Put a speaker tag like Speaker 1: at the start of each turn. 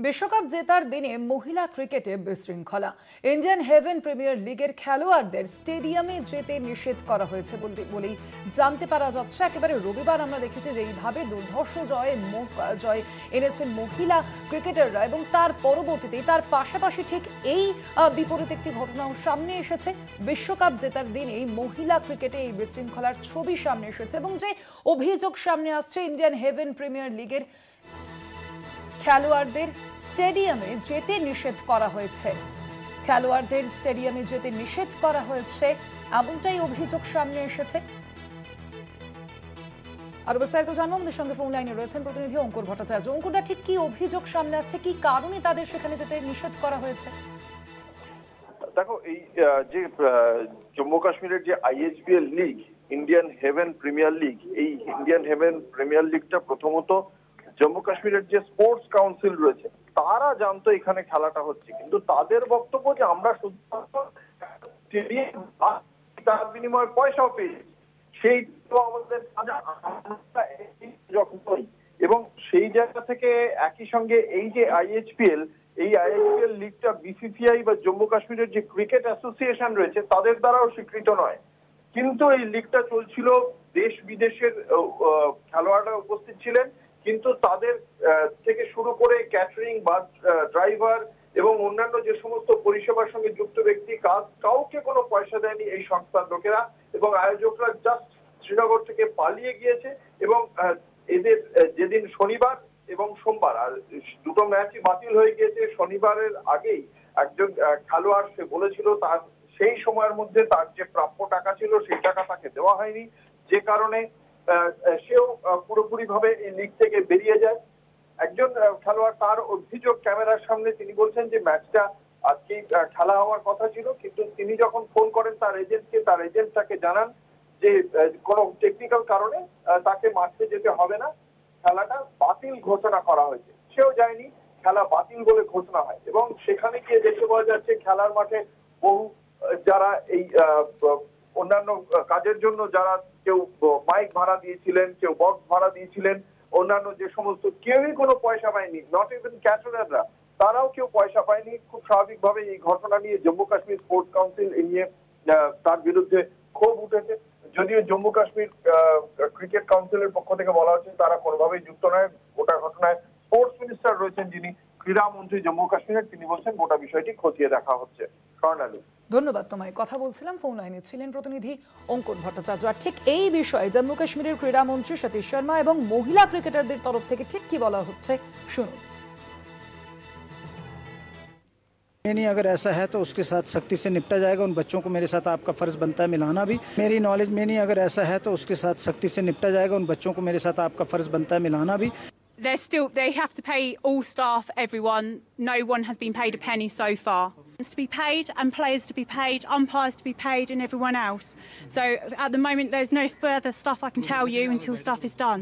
Speaker 1: বিশ্বকাপ জেতার দিনে মহিলা ক্রিকেটে বিশৃঙ্খলা। ইন্ডিয়ান হেভেন প্রিমিয়ার লিগের খেলোয়াড়দের স্টেডিয়ামে যেতে নিষেধ করা হয়েছে বলেই জানতে পারা যাচ্ছে। একেবারে রবিবার আমরা দেখেছি যে এইভাবে দুর্ধর্ষ জয় এনেছেন মহিলা ক্রিকেটাররা, এবং তার পরবর্তীতে তার পাশাপাশি ঠিক এই বিপরীত একটি ঘটনাও সামনে এসেছে। বিশ্বকাপ জেতার দিনেই মহিলা ক্রিকেটে এই বিশৃঙ্খলার ছবি সামনে এসেছে, এবং যে অভিযোগ সামনে আসছে ইন্ডিয়ান হেভেন প্রিমিয়ার লিগের খেলোয়াড়দের স্টেডিয়ামে যেতে নিষেধ করা হয়েছে। খেলোয়াড়দের স্টেডিয়ামে যেতে নিষেধ করা হয়েছে এমনটাই অভিযোগ সামনে এসেছে। আর বিস্তারিত জানবো, আমাদের সঙ্গে ফোন লাইনে রয়েছেন প্রতিনিধি অঙ্কুর ভট্টাচার্য। অঙ্কুরদা, ঠিক কি অভিযোগ সামনে আসছে, কি কারণে তাদের সেখানে যেতে নিষেধ করা হয়েছে?
Speaker 2: দেখো, এই যে জম্মু কাশ্মীরের যে ISBL league, Indian heaven premier league, এই ইন্ডিয়ান হেভেন প্রিমিয়ার লিগটা প্রথমত জম্মু কাশ্মীরের যে স্পোর্টস কাউন্সিল রয়েছে তারা জানতো এখানে খেলাটা হচ্ছে, কিন্তু তাদের বক্তব্য যে আমরা শুধুমাত্র তার বিনিময়ে পয়সাও পেয়েছি, সেই আমাদের এবং সেই জায়গা থেকে একই সঙ্গে এই যে আইএইচপিএল লিগটা বিসিসিআই বা জম্মু কাশ্মীরের যে ক্রিকেট অ্যাসোসিয়েশন রয়েছে তাদের দ্বারাও স্বীকৃত নয়। কিন্তু এই লিগটা চলছিল, দেশ বিদেশের খেলোয়াড়রা উপস্থিত ছিলেন, কিন্তু তাদের থেকে শুরু করে ক্যাটারিং, বাস ড্রাইভার এবং অন্যান্য যে সমস্ত পরিষেবার সঙ্গে যুক্ত ব্যক্তি কাউকে কোনো পয়সা দেয়নি এই সংস্থার লোকেরা, এবং আয়োজকরা জাস্ট শ্রীনগর থেকে পালিয়ে গিয়েছে। এবং এদের যেদিন শনিবার এবং সোমবার, আর দুটো ম্যাচই বাতিল হয়ে গিয়েছে, শনিবারের আগেই একজন খেলোয়াড় সে বলেছিল তার সেই সময়ের মধ্যে তার যে প্রাপ্য টাকা ছিল সেই টাকা তাকে দেওয়া হয়নি, যে কারণে সেও পুরোপুরি ভাবে এই লিগ থেকে বেরিয়ে যায়। একজন খেলোয়াড় তার অভিযোগ ক্যামেরার সামনে তিনি বলছেন যে ম্যাচটা আজকে খেলা হওয়ার কথা ছিল, কিন্তু তিনি যখন ফোন করেন তার এজেন্টকে, তার এজেন্ট তাকে জানান যে কোনো টেকনিক্যাল কারণে তাকে মাঠে যেতে হবে না, খেলাটা বাতিল ঘোষণা করা হয়েছে। সেও যায়নি, খেলা বাতিল বলে ঘোষণা হয়, এবং সেখানে গিয়ে দেখতে পাওয়া যাচ্ছে খেলার মাঠে বহু যারা এই অন্যান্য কাজের জন্য যারা কেউ মাইক ভাড়া দিয়েছিলেন, কেউ বক্স ভাড়া দিয়েছিলেন, অন্যান্য যে সমস্ত কেউই কোনো পয়সা পায়নি, নট ইভেন ক্যাটারাররা, তারাও কেউ পয়সা পায়নি। খুব স্বাভাবিকভাবে এই ঘটনা নিয়ে জম্মু কাশ্মীর স্পোর্টস কাউন্সিল নিয়ে তার বিরুদ্ধে ক্ষোভ উঠেছে। যদিও জম্মু কাশ্মীর ক্রিকেট কাউন্সিলের পক্ষ থেকে বলা হচ্ছে তারা কোনোভাবেই যুক্ত নয়। গোটা ঘটনায় স্পোর্টস মিনিস্টার রয়েছেন যিনি ক্রীড়া মন্ত্রী জম্মু কাশ্মীরের, তিনি বলছেন গোটা বিষয়টি খতিয়ে দেখা হচ্ছে। স্বর্ণালী,
Speaker 1: ধন্যবাদ তোমায়। কথা বলছিলাম, ফোন লাইনে ছিলেন প্রতিনিধি অঙ্কুর ভট্টাচার্য। আর ঠিক এই বিষয়ে জম্মু কাশ্মীরের ক্রীড়ামন্ত্রী সতীশ শর্মা এবং মহিলা ক্রিকেটারদের তরফ থেকে ঠিক কি বলা হচ্ছে শুনুন।
Speaker 3: नहीं, अगर ऐसा है तो उसके साथ सख्ती से निपटा जाएगा। उन बच्चों को मेरे साथ आपका फर्ज बनता है मिलाना भी। मेरी नॉलेज में नहीं, अगर ऐसा है तो उसके साथ सख्ती से निपटा जाएगा। उन बच्चों को मेरे साथ आपका फर्ज बनता है मिलाना भी।
Speaker 4: They have to pay all staff, everyone. No one has been paid a penny so far. To be paid, and players to be paid, umpires to be paid, and everyone else. So at the moment there's no further stuff I can tell you until stuff is done.